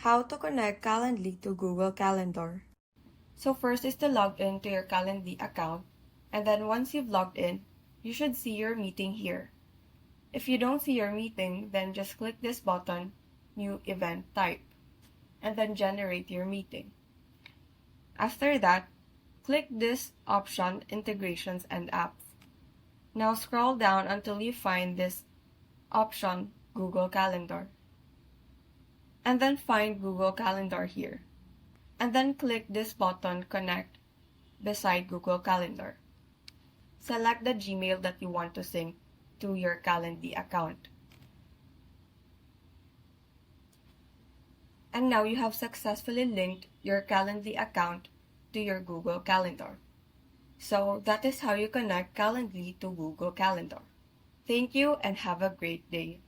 How to connect Calendly to Google Calendar. So first is to log in to your Calendly account, and then once you've logged in, you should see your meeting here. If you don't see your meeting, then just click this button, New Event Type, and then generate your meeting. After that, click this option, Integrations and Apps. Now scroll down until you find this option, Google Calendar. And then find Google Calendar here. And then click this button, Connect, beside Google Calendar. Select the Gmail that you want to sync to your Calendly account. And now you have successfully linked your Calendly account to your Google Calendar. So that is how you connect Calendly to Google Calendar. Thank you and have a great day.